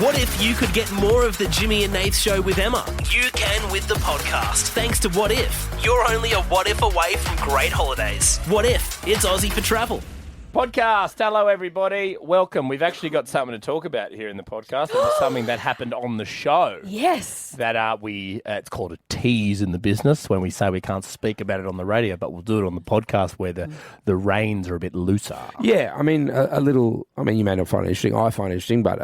What if you could get more of the Jimmy and Nath Show with Emma? You can with the podcast. Thanks to What If. You're only a what if away from great holidays. What if? It's Aussie for travel. Podcast. Hello, everybody. Welcome. We've actually got something to talk about here in the podcast. It's something that happened on the show. Yes. That it's called a tease in the business when we say we can't speak about it on the radio, but we'll do it on the podcast where the reins are a bit looser. Yeah, I mean, a little, you may not find it interesting. I find it interesting, but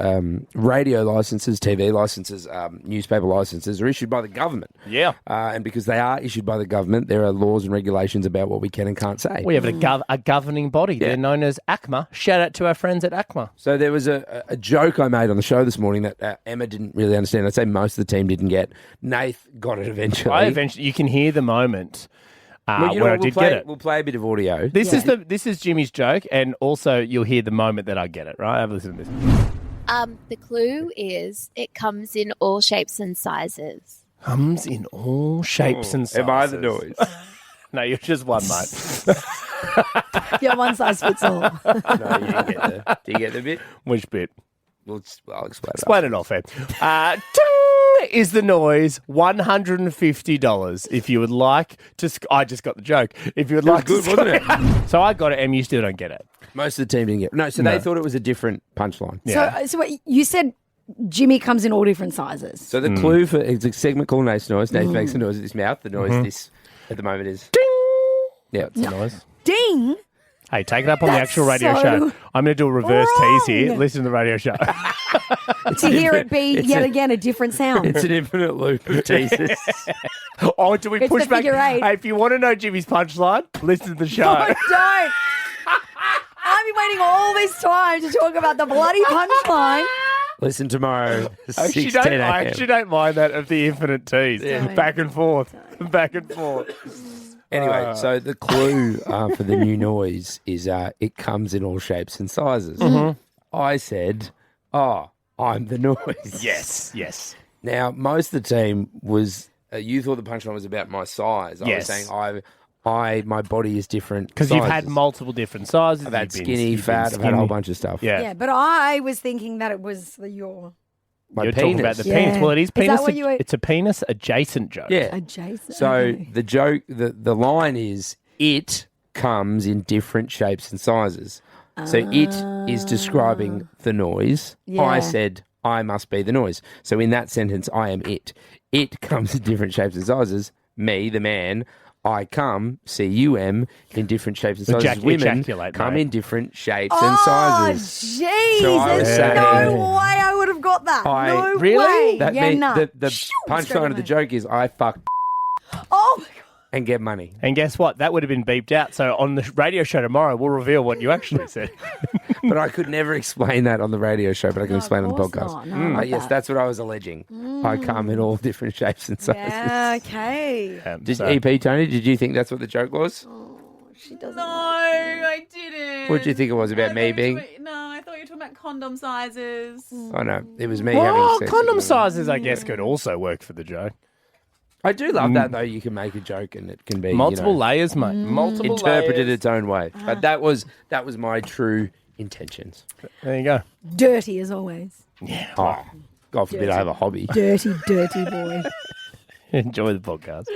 radio licenses, TV licenses, newspaper licenses are issued by the government. Yeah. And because they are issued by the government, there are laws and regulations about what we can and can't say. We have a governing body. Yeah. They're known as ACMA. Shout out to our friends at ACMA. So there was a joke I made on the show this morning that Emma didn't really understand. I'd say most of the team didn't get. Nath got it eventually. You can hear the moment where I did get it. We'll play a bit of audio. This is Jimmy's joke, and also you'll hear the moment that I get it, right? Have a listen to this. The clue is it comes in all shapes and sizes. Comes in all shapes and sizes. Am I the noise? No, you're just one, mate. Yeah, one size fits all. No, you didn't get the... Do you get the bit? Which bit? I'll explain it. Explain it off, Ed. Ting is the noise. $150. If you would like to, I just got the joke. If you would like good, to, wasn't it? So I got it, and you still don't get it. Most of the team didn't get it. No, so they thought it was a different punchline. Yeah. So what, you said Jimmy comes in all different sizes. So the clue for it's a segment called Nath's noise. Nath makes a noise with his mouth. The noise this at the moment is Ding. Yeah, It's a noise. Ding! Hey, take it up on the That's actual radio so show. I'm going to do a reverse wrong. tease here. Listen to the radio show. To hear it be yet again a different sound. it's an infinite loop of teasers. Oh, do we It's push the back? figure eight. Hey, if you want to know Jimmy's punchline, listen to the show. No, don't. I've been waiting all this time to talk about the bloody punchline. Listen tomorrow, I 6, 10 a.m. I actually don't mind that of the infinite tease. Back and forth. Back and forth. Anyway, so the clue for the new noise is it comes in all shapes and sizes. I said, I'm the noise. Yes. Now, most of the team was, you thought the punchline was about my size. I was saying my body is different Because you've had multiple different sizes. I've had You've skinny, fat, I've had a whole bunch of stuff. Yeah. But I was thinking that it was your My You're penis. talking about the penis. Well, it is penis. Is that what you were... It's a penis adjacent joke. Yeah. adjacent. So Okay. the joke, the line is, it comes in different shapes and sizes. So it is describing the noise. Yeah. I said, I must be the noise. So in that sentence, I am it. It comes in different shapes and sizes. Me, the man, I come, C-U-M, in different shapes and sizes. Women come in different shapes and sizes. Oh, jeez. So I was There's saying- no way I would have got that. No Really? way. That yeah, means nah. the Straight punchline of the away. joke is, I fuck Oh, my God. and get money. And guess what? That would have been beeped out. So on the radio show tomorrow, we'll reveal what you actually said. But I could never explain that on the radio show, but I can explain it on the course podcast. not. No, I like Yes, that. that's what I was alleging. I come in all different shapes and sizes. Yeah, okay. Did So- EP, Tony, did you think that's what the joke was? She doesn't. No, I didn't. What did you think it was about me being? No, I thought you were talking about condom sizes. Oh, no, it was me Well, having sex. condom with a woman. sizes, I guess, could also work for the joke. I do love that, though. You can make a joke and it can be Multiple layers, mate. Multiple interpreted layers. its own way. But that was my true intentions. There you go. Dirty as always. Oh, God forbid I have a hobby. Dirty, dirty boy. Enjoy the podcast.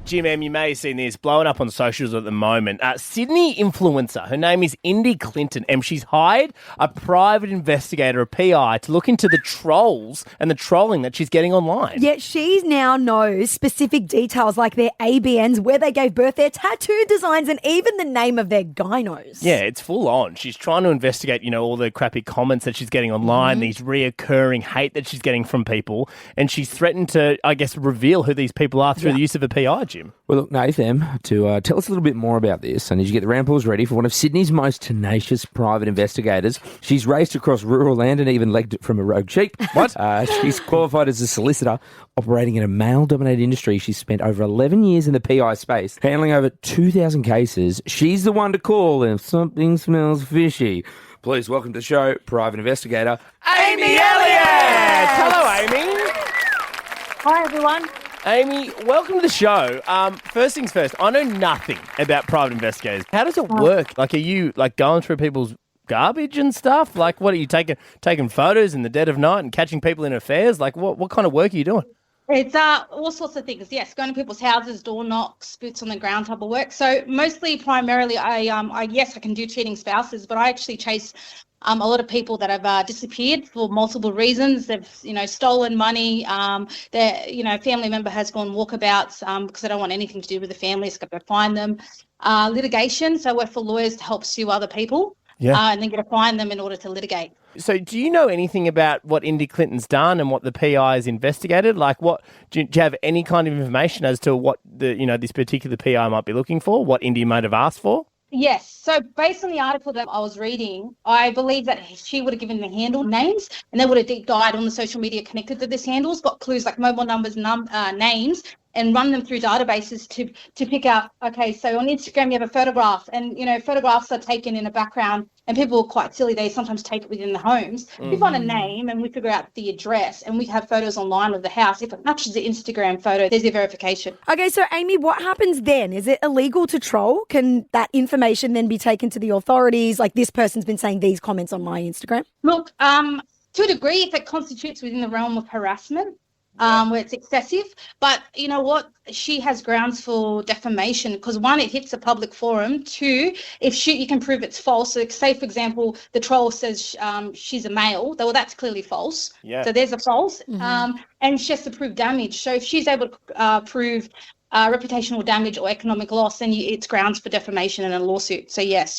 Jim M, you may have seen this blowing up on socials at the moment. Sydney influencer, her name is Indy Clinton, and she's hired a private investigator, a PI, to look into the trolls and the trolling that she's getting online. Yet she now knows specific details like their ABNs, where they gave birth, their tattoo designs, and even the name of their gynos. Yeah, it's full on. She's trying to investigate, all the crappy comments that she's getting online, these reoccurring hate that she's getting from people, and she's threatened to, I guess, reveal who these people are through the use of a PI, Jim. Well, look, Nathan, to tell us a little bit more about this, I need you to get the round pools ready for one of Sydney's most tenacious private investigators. She's raced across rural land and even legged it from a rogue sheep. What? She's qualified as a solicitor, operating in a male-dominated industry. She's spent over 11 years in the PI space, handling over 2,000 cases. She's the one to call if something smells fishy. Please welcome to the show, private investigator, Amy Elliott! Hello, Amy. Hi, everyone. Amy, welcome to the show. First things first, I know nothing about private investigators. How does it work? Like, are you going through people's garbage and stuff? Like, what are you taking photos in the dead of night and catching people in affairs? Like, what kind of work are you doing? It's all sorts of things. Yes, going to people's houses, door knocks, boots on the ground type of work. So primarily, I can do cheating spouses, but I actually chase a lot of people that have disappeared for multiple reasons. They've, stolen money. Their, family member has gone walkabouts because they don't want anything to do with the family. It's got to find them. Litigation. So I work for lawyers to help sue other people. Yeah. And then get to find them in order to litigate. So do you know anything about what Indy Clinton's done and what the PI has investigated? Like, what do you have any kind of information as to what this particular PI might be looking for, what Indy might have asked for? Yes. So based on the article that I was reading, I believe that she would have given the handle names and they would have deep dived on the social media connected to this handles, got clues like mobile numbers, names, and run them through databases to pick out, okay, so on Instagram you have a photograph and, photographs are taken in a background and people are quite silly. They sometimes take it within the homes. Mm-hmm. We find a name and we figure out the address and we have photos online of the house. If it matches the Instagram photo, there's your verification. Okay, so Amy, what happens then? Is it illegal to troll? Can that information then be taken to the authorities? Like, this person's been saying these comments on my Instagram? Look, to a degree, if it constitutes within the realm of harassment, where it's excessive. But you know what? She has grounds for defamation because, one, it hits a public forum. Two, if you can prove it's false. So say, for example, the troll says she's a male. Well, that's clearly false. Yeah. So there's a false. Mm-hmm. And she has to prove damage. So if she's able to prove reputational damage or economic loss, then it's grounds for defamation and a lawsuit. So yes,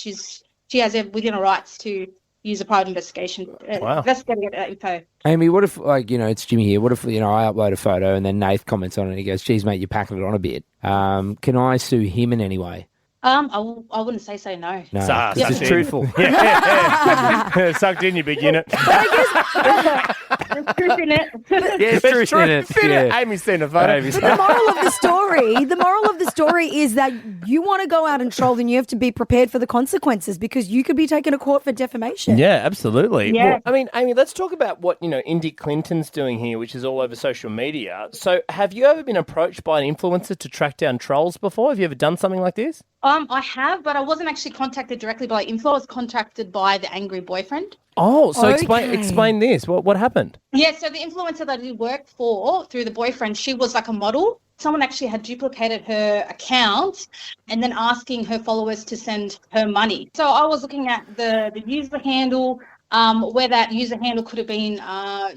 she has within her rights to use a private investigation. Wow. Investigate that info. Amy, what if, it's Jimmy here. What if, I upload a photo and then Nath comments on it and he goes, geez, mate, you're packing it on a bit. Can I sue him in any way? I wouldn't say so, no. No, this is truthful. Sucked in, you big unit. There's truth in it. Yeah, there's truth in it. Amy's seen a photo. But the moral of the story is that you want to go out and troll, then you have to be prepared for the consequences because you could be taken to court for defamation. Yeah, absolutely. Yeah. Well, I mean, Amy, let's talk about what, Indy Clinton's doing here, which is all over social media. So have you ever been approached by an influencer to track down trolls before? Have you ever done something like this? I have, but I wasn't actually contacted directly by info. I was contacted by the angry boyfriend. Oh, so explain this. What happened? Yeah, so the influencer that I did work for through the boyfriend, she was like a model. Someone actually had duplicated her account and then asking her followers to send her money. So I was looking at the user handle, where that user handle could have been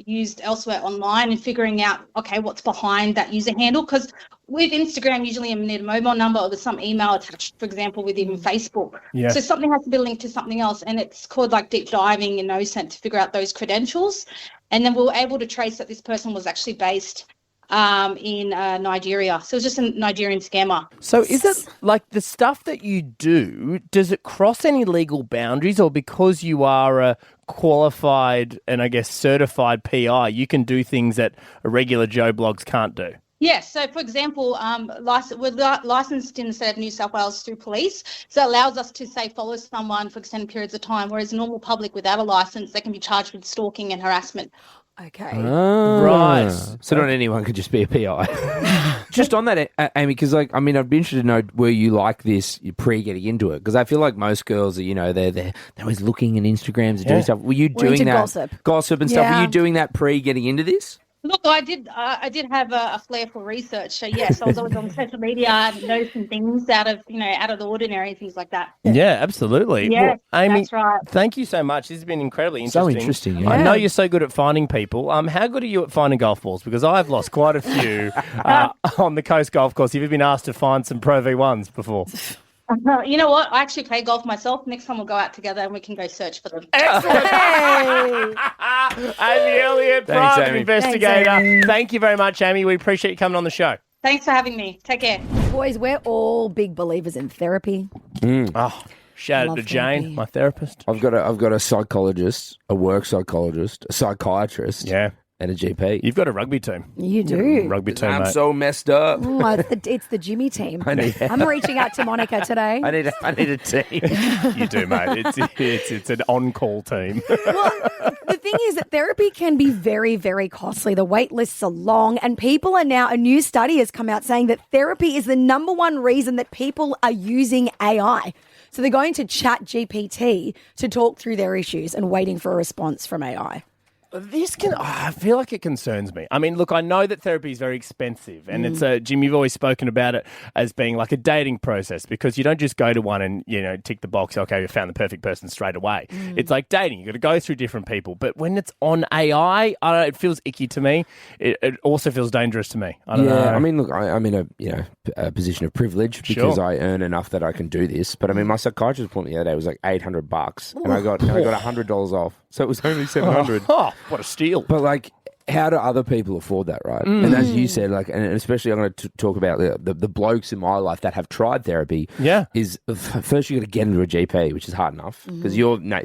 used elsewhere online and figuring out, okay, what's behind that user handle. Because with Instagram, usually you need a mobile number or there's some email attached, for example, with even Facebook. Yeah. So something has to be linked to something else. And it's called like deep diving in OSINT to figure out those credentials. And then we were able to trace that this person was actually based in Nigeria. So it was just a Nigerian scammer. So is it like the stuff that you do, does it cross any legal boundaries, or because you are a qualified and I guess certified PI, you can do things that a regular Joe Blogs can't do? Yes. So, for example, we're licensed in the state of New South Wales through police. So it allows us to, say, follow someone for extended periods of time, whereas a normal public without a license, they can be charged with stalking and harassment. Okay. Oh. Right. So not anyone could just be a PI. Just on that, Amy, because I'd be interested to know, were you like this pre getting into it? Because I feel like most girls are, they're always looking at Instagrams and doing stuff. Were you doing that? Gossip and stuff. Were you doing that pre getting into this? Look, I did have a flair for research. So yes, I was always on social media, noticing things out of the ordinary, things like that. Yeah, absolutely. Yeah, well, Amy, that's right. Thank you so much. This has been incredibly interesting. So interesting. Yeah. I know you're so good at finding people. How good are you at finding golf balls? Because I've lost quite a few on the Coast Golf Course. Have you been asked to find some Pro V1s before? You know what? I actually play golf myself. Next time we'll go out together and we can go search for them. Excellent. Amy Elliott, private investigator. Thanks, Thank you very much, Amy. We appreciate you coming on the show. Thanks for having me. Take care. Boys, we're all big believers in therapy. Oh, shout out to Jane, my therapist. I've got a psychologist, a work psychologist, a psychiatrist. Yeah. and a GP. You've got a rugby team. You do. Rugby team, I'm mate. so messed up. It's the Jimmy team. I need- I'm reaching out to Monica today. I need a team. You do, mate. It's an on-call team. Well, the thing is that therapy can be very, very costly. The wait lists are long, and people are now, a new study has come out saying that therapy is the number one reason that people are using AI. So they're going to Chat GPT to talk through their issues and waiting for a response from AI. I feel like it concerns me. I mean, look, I know that therapy is very expensive, and it's Jim, you've always spoken about it as being like a dating process, because you don't just go to one and, tick the box, okay, you found the perfect person straight away. It's like dating. You've got to go through different people. But when it's on AI, I don't know, it feels icky to me. It also feels dangerous to me. I don't know. I mean, look, I'm in a position of privilege because I earn enough that I can do this. But I mean, my psychiatrist appointment the other day was like $800, and I got $100 off, so it was only $700. Oh, what a steal. But like, how do other people afford that, right? And as you said, like, and especially I'm going to talk about the blokes in my life that have tried therapy. Yeah. Is first you got to get into a GP, which is hard enough because if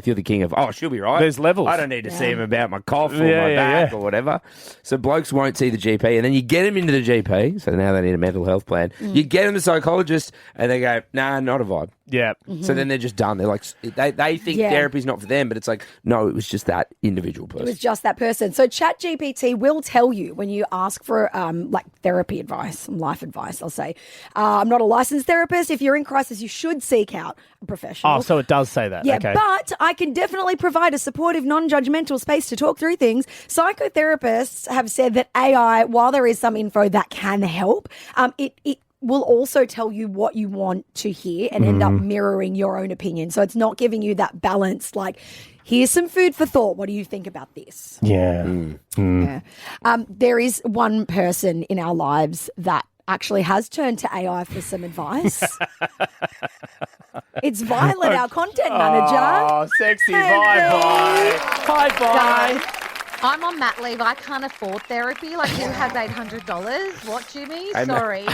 you're the king of, she'll be right. There's levels. I don't need to see him about my cough or my back or whatever. So blokes won't see the GP, and then you get him into the GP. So now they need a mental health plan. You get him the psychologist, and they go, nah, not a vibe. Yeah. So then they're just done. They're like, they think therapy's not for them, but it's like, no, it was just that individual person. It was just that person. So ChatGPT will tell you when you ask for therapy advice, life advice, I'll say. I'm not a licensed therapist. If you're in crisis, you should seek out a professional. Oh, so it does say that. Yeah, okay. but I can definitely provide a supportive, non-judgmental space to talk through things. Psychotherapists have said that AI, while there is some info that can help, it will also tell you what you want to hear and end up mirroring your own opinion. So it's not giving you that balance, like, here's some food for thought. What do you think about this? Yeah. Yeah. There is one person in our lives that actually has turned to AI for some advice. It's Violet, our content manager. Oh, sexy. Hey, Bye-bye. Bye-bye. Guys, I'm on mat leave. I can't afford therapy. Like, who has $800? What, Jimmy? Hey, Sorry.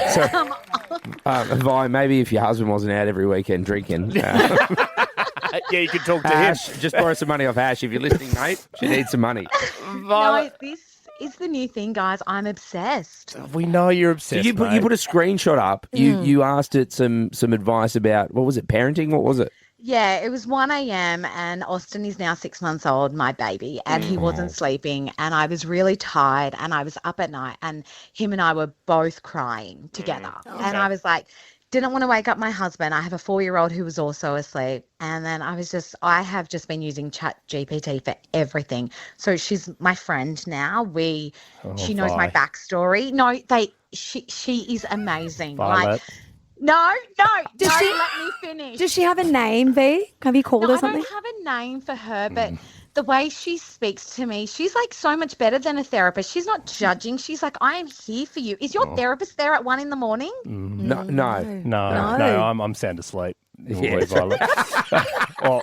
Vi, maybe if your husband wasn't out every weekend drinking. Yeah, you could talk to him. Ash, just borrow some money off Ash. If you're listening, mate, she needs some money. No, this is the new thing, guys. I'm obsessed. We know you're So obsessed, you put a screenshot up. You asked it some advice about, what was it, parenting? What was it? Yeah, it was 1 a.m. and Austin is now 6 months old, my baby, and he wasn't sleeping, and I was really tired, and I was up at night, and him and I were both crying together. And I was like, didn't want to wake up my husband. I have a 4-year-old who was also asleep. And then I have just been using Chat GPT for everything. So she's my friend now. She knows my backstory. No, she is amazing. Violet. Like, no, Does she- let me finish. Does she have a name, V? Have you called her I something? don't have a name for her, but the way she speaks to me, she's like so much better than a therapist. She's not judging. She's like, I am here for you. Is your therapist there at 1 a.m? No. No, I'm sound asleep. Yeah. Violet.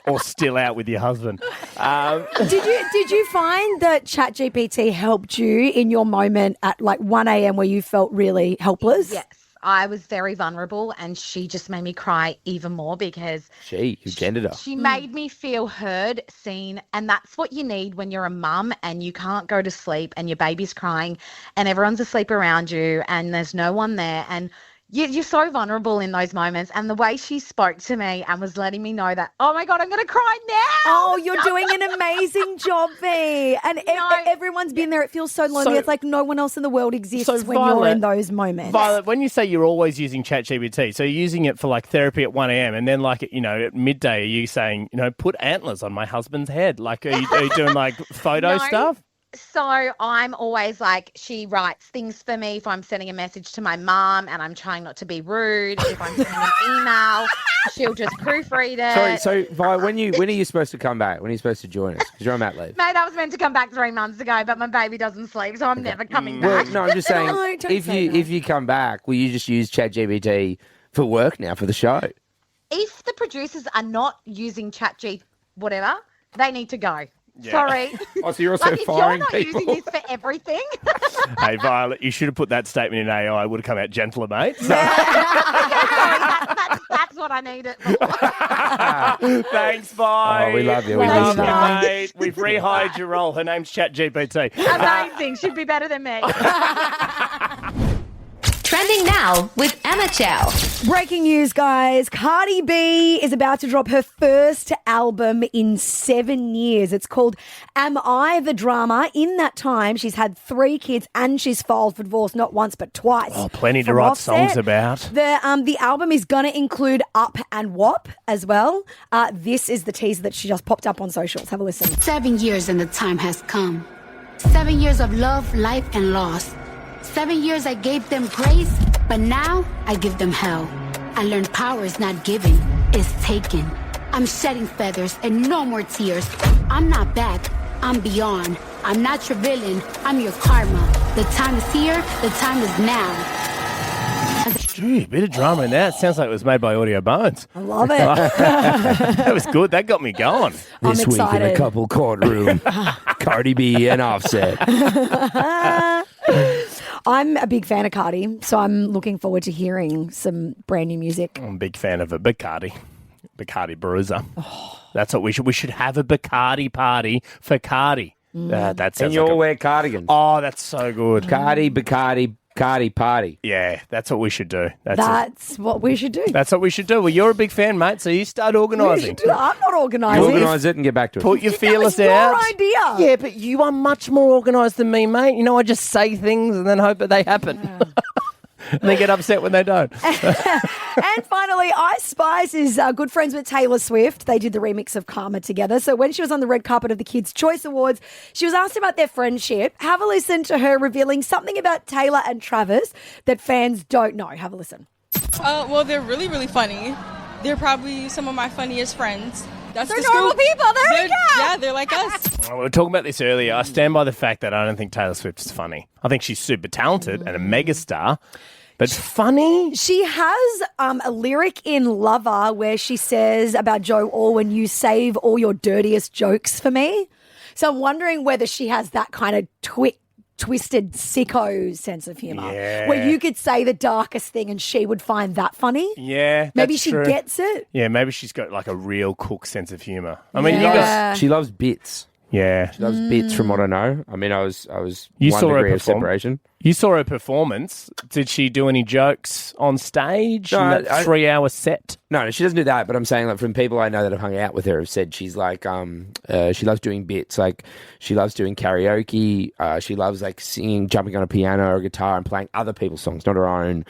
or still out with your husband. Did you find that ChatGPT helped you in your moment at like 1 a.m. where you felt really helpless? Yes. I was very vulnerable, and she just made me cry even more because You gendered her. she made me feel heard, seen, and that's what you need when you're a mum and you can't go to sleep and your baby's crying and everyone's asleep around you and there's no one there, and you're so vulnerable in those moments. And the way she spoke to me and was letting me know that, oh my God, I'm going to cry now. Oh, you're doing an amazing job, V. And everyone's been there. It feels so lonely. So- it's like no one else in the world exists So, when you're Violet- in those moments. Violet, when you say you're always using ChatGPT, so you're using it for like therapy at 1 a.m. and then like, at midday, are you saying, put antlers on my husband's head? Like, are you doing like photo No. stuff? So I'm always like, she writes things for me if I'm sending a message to my mum and I'm trying not to be rude. If I'm sending an email, she'll just proofread it. Sorry, so Vi, when are you supposed to come back? When are you supposed to join us? Because you're on mat leave. Mate, I was meant to come back 3 months ago, but my baby doesn't sleep, so I'm never coming back. Well, no, I'm just saying, No, don't if say you come back, will you just use ChatGPT for work now for the show? If the producers are not using ChatG whatever, they need to go. Yeah. Sorry. Oh, so you're also Like, if you're firing not people? using this for everything, Hey, Violet, you should have put that statement in AI. It would have come out gentler, mate. So, that's what I need it for. Thanks, bye. Oh, we love you. We We love love you, you, mate. mate. We've rehired your role. Her name's ChatGPT. Amazing. She'd be better than me. Trending now with Emma Chow. Breaking news, guys. Cardi B is about to drop her first album in 7 years. It's called Am I the Drama? In that time, she's had 3 kids and she's filed for divorce not once but twice. Oh, plenty to From write Offset. songs about. The album is going to include Up and WAP as well. This is the teaser that she just popped up on socials. Have a listen. 7 years and the time has come. 7 years of love, life, and loss. 7 years I gave them grace, but now I give them hell. I learned power is not giving, it's taken. I'm shedding feathers and no more tears. I'm not back, I'm beyond. I'm not your villain, I'm your karma. The time is here, the time is now. Gee, a bit of drama in that. Sounds like it was made by Audio Bones. I love it. That was good. That got me going. I'm This week in excited. a couple courtroom, Cardi B and Offset. I'm a big fan of Cardi, so I'm looking forward to hearing some brand new music. I'm a big fan of a Bacardi Bruiser. That's what we should. We should have a Bacardi party for Cardi. That And sounds you like all a, wear cardigans. Oh, that's so good. Cardi, Bacardi, Cardi party. Yeah, that's what we should do. That's what we should do. That's what we should do. Well, you're a big fan, mate, so you start We organising. should do that. I'm not organising. Organise it and get back to it. Put your feelers That out. was your idea. Yeah, but you are much more organised than me, mate. You know, I just say things and then hope that they happen. And then get upset when they don't. And finally, Ice Spice is good friends with Taylor Swift. They did the remix of Karma together. So when she was on the red carpet of the Kids' Choice Awards, she was asked about their friendship. Have a listen to her revealing something about Taylor and Travis that fans don't know. Have a listen. Well, they're really, really funny. They're probably some of my funniest friends. That's They're the normal scoop. people. There we go. Yeah, they're like us. We were talking about this earlier. I stand by the fact that I don't think Taylor Swift's funny. I think she's super talented and a megastar, but funny? She has a lyric in Lover where she says about Joe Alwyn, you save all your dirtiest jokes for me. So I'm wondering whether she has that kind of twisted sicko sense of humour where you could say the darkest thing and she would find that funny. Yeah, Maybe that's she true. gets it. Yeah, maybe she's got like a real cook sense of humour. I mean, you got She loves bits. yeah. She loves bits from what I know. I mean, I was You one saw her degree of perform? separation. You saw her performance. Did she do any jokes on stage No, in that 3-hour set? No, she doesn't do that. But I'm saying, like, from people I know that have hung out with her, have said she's like, she loves doing bits. Like, she loves doing karaoke. She loves like singing, jumping on a piano or a guitar and playing other people's songs, not her own.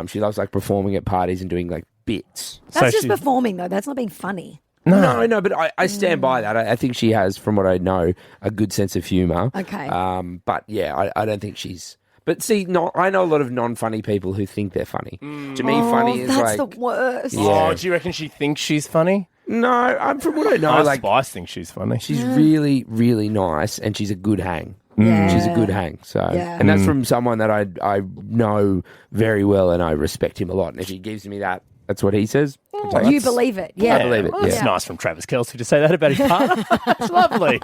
She loves like performing at parties and doing like bits. That's So just she- performing though. That's not being funny. No, but I stand by that. I think she has, from what I know, a good sense of humour. Okay. But yeah, I don't think she's. But see, I know a lot of non-funny people who think they're funny. To me, funny is that's like the worst. Yeah. Oh, do you reckon she thinks she's funny? no. I'm from what I know, Ice like Spice thinks she's funny. she's really, really nice, and she's a good hang. Yeah. She's a good hang. So, Yeah. and that's from someone that I know very well, and I respect him a lot. And if he gives me that, that's what he says. I'll take You it. believe it. I Yeah. believe it. Well, it's Yeah. nice from Travis Kelce to say that about his partner. It's lovely.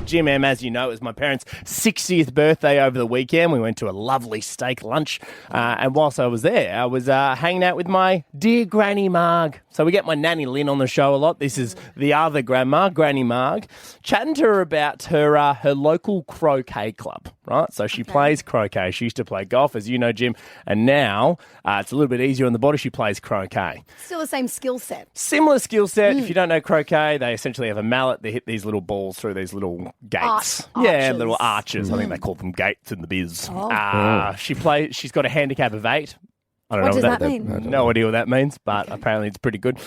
Jim M, as you know, it was my parents' 60th birthday over the weekend. We went to a lovely steak lunch. And whilst I was there, I was hanging out with my dear Granny Marg. So we get my nanny Lynn on the show a lot. This is the other grandma, Granny Marg, chatting to her about her local croquet club, right? So she plays croquet. She used to play golf, as you know, Jim. And now it's a little bit easier on the body. She plays croquet. Still the same skill set. Similar skill set. If you don't know croquet, they essentially have a mallet. They hit these little balls through these little gates. Yeah, arches. little arches. I think they call them gates in the biz. She's got a handicap of 8. I don't What know does what that mean? No idea what that means, but apparently it's pretty good.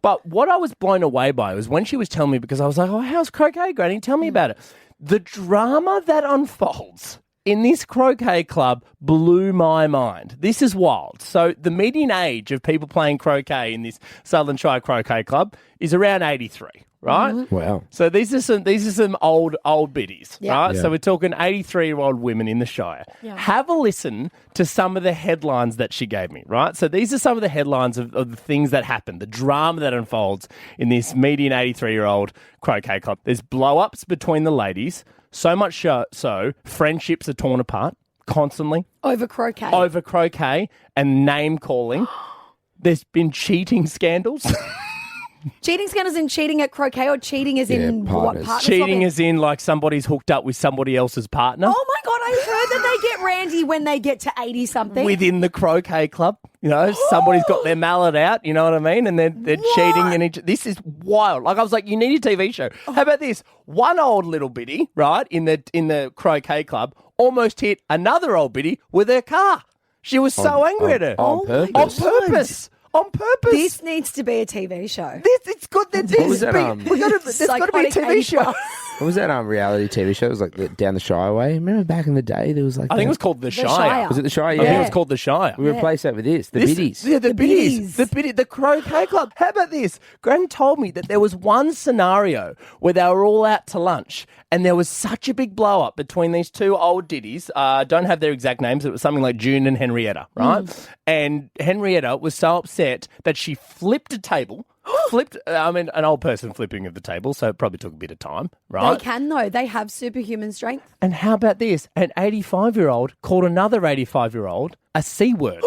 But what I was blown away by was when she was telling me, because I was like, oh, how's croquet, Granny? Tell me about it. The drama that unfolds in this croquet club blew my mind. This is wild. So the median age of people playing croquet in this Southern Shire Croquet Club is around 83, right? Wow. So these are some old biddies, Yeah. right? Yeah. So we're talking 83-year-old women in the Shire. Yeah. Have a listen to some of the headlines that she gave me, right? So these are some of the headlines of the things that happen, the drama that unfolds in this median 83-year-old croquet club. There's blow-ups between the ladies, so much so friendships are torn apart constantly Over croquet. over croquet and name calling. there's been cheating scandals. Cheating scandals in cheating at croquet or cheating as in what partners. partner Cheating swapping? as in like somebody's hooked up with somebody else's partner. Oh my God, I heard that they get randy when they get to 80 something. Within the croquet club, you know, somebody's got their mallet out, you know what I mean? And they're cheating. And this is wild. Like I was like, you need a TV show. How about this? One old little biddy, right, in the croquet club almost hit another old biddy with her car. She was so angry at her. On purpose. On purpose. On purpose. This needs to be a TV show. It's good. There's got to be a Psychotic TV 80 show. plus. What was that reality TV show? It was like down the Shire way. Remember back in the day, there was like. I think it was called The Shire. Shire. Was it the Shire? I think Yeah. it was called The Shire. We replaced that with this. The biddies. Yeah, the biddies. The croquet club. How about this? Gran told me that there was one scenario where they were all out to lunch and there was such a big blow up between these two old diddies. Don't have their exact names. It was something like June and Henrietta, right? And Henrietta was so upset that she flipped a table. An old person flipping of the table, so it probably took a bit of time, right? They can, though. They have superhuman strength. And how about this? An 85-year-old called another 85-year-old a C word.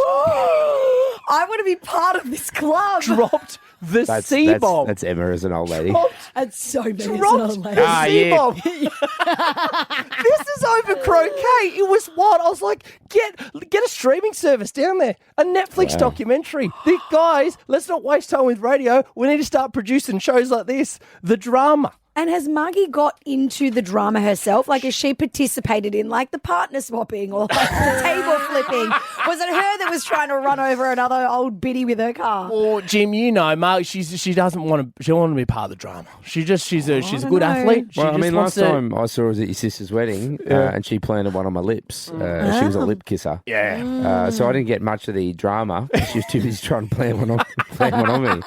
I want to be part of this club. Dropped the C-bomb. That's Emma as an old lady. That's so bad. Dropped the C-bomb. This is over croquet. It was wild. I was like, get a streaming service down there. A Netflix documentary. The guys, let's not waste time with radio. We need to start producing shows like this. The drama. And has Margie got into the drama herself? Like, has she participated in, like, the partner swapping or, like, the table flipping? Was it her that was trying to run over another old biddy with her car? Or Jim, you know, Mark, she doesn't want to be part of the drama. She's a good athlete. She Well, I just mean, wants last to- time I saw her was at your sister's wedding, and she planted one on my lips. She was a lip kisser. Yeah. So I didn't get much of the drama. She was too busy trying to plant one on me.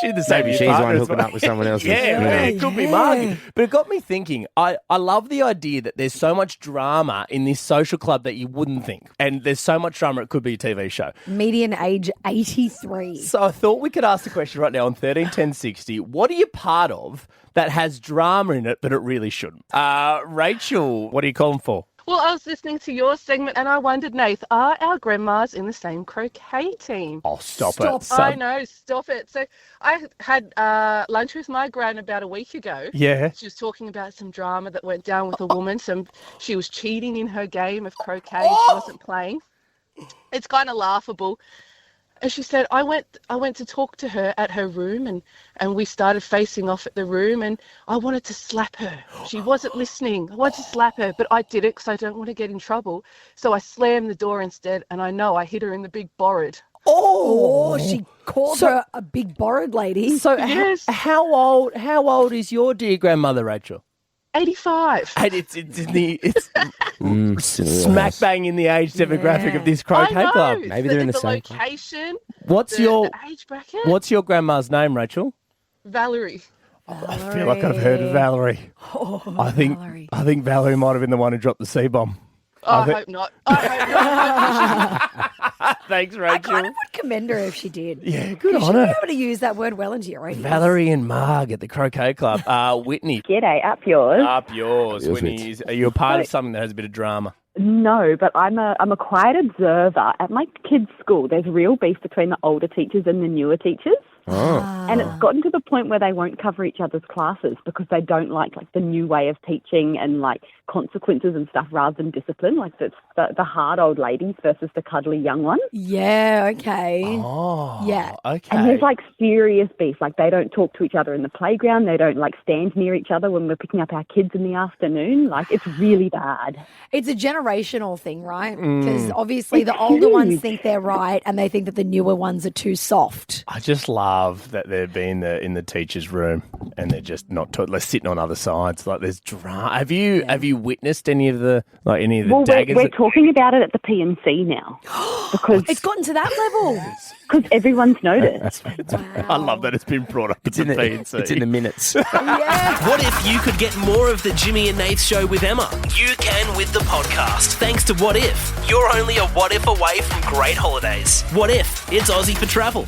She's the same. Maybe she's the one hooking up with someone else. Yeah, it could be Margie. But it got me thinking, I love the idea that there's so much drama in this social club that you wouldn't think. And there's so much drama, it could be a TV show. Median age 83. So I thought we could ask the question right now on 131060. What are you part of that has drama in it, but it really shouldn't? Rachel, what are you calling for? Well, I was listening to your segment and I wondered, Nath, are our grandmas in the same croquet team? Oh, stop it. I know, stop it. So I had lunch with my gran about a week ago. Yeah. She was talking about some drama that went down with a woman. She was cheating in her game of croquet. She wasn't playing. It's kind of laughable. And she said, I went to talk to her at her room and we started facing off at the room and I wanted to slap her. She wasn't listening. I wanted to slap her, but I did it because I don't want to get in trouble. So I slammed the door instead and I know I hit her in the big borrowed. Oh, she called her a big borrowed lady. So Yes. how old is your dear grandmother, Rachel? 85. And it's smack bang in the age demographic of this croquet I know. club. Maybe they're in the same club. location, What's the your age bracket. What's your grandma's name, Rachel? Valerie. I feel like I've heard of Valerie. I think Valerie might have been the one who dropped the C-bomb. I hope not. Thanks, I Rachel. kind of would commend her if she did. Yeah, good You on should be her. able to use that word well into your radio. Valerie and Marg at the croquet club. Whitney. G'day, up yours. Up yours, Yours, Whitney. Are you a part of something that has a bit of drama? No, but I'm a quiet observer. At my kids' school, there's real beef between the older teachers and the newer teachers. And it's gotten to the point where they won't cover each other's classes because they don't like the new way of teaching and like consequences and stuff rather than discipline. Like it's the hard old ladies versus the cuddly young ones. Yeah, okay. Oh, Yeah. okay. And there's like serious beef. Like they don't talk to each other in the playground. They don't like stand near each other when we're picking up our kids in the afternoon. Like it's really bad. It's a generational thing, right? Because obviously the older ones think they're right and they think that the newer ones are too soft. I just love that they're being in the teacher's room and they're just not they're sitting on other sides. Like there's drama. Have you witnessed any of the daggers? We're talking about it at the P&C now because It's gotten to that level. everyone's noticed. I love that it's been brought up. It's in the P&C. It's in the minutes. What if you could get more of the Jimmy and Nath Show with Emma? You can with the podcast. Thanks to What If. You're only a what if away from great holidays. What if it's Aussie for travel?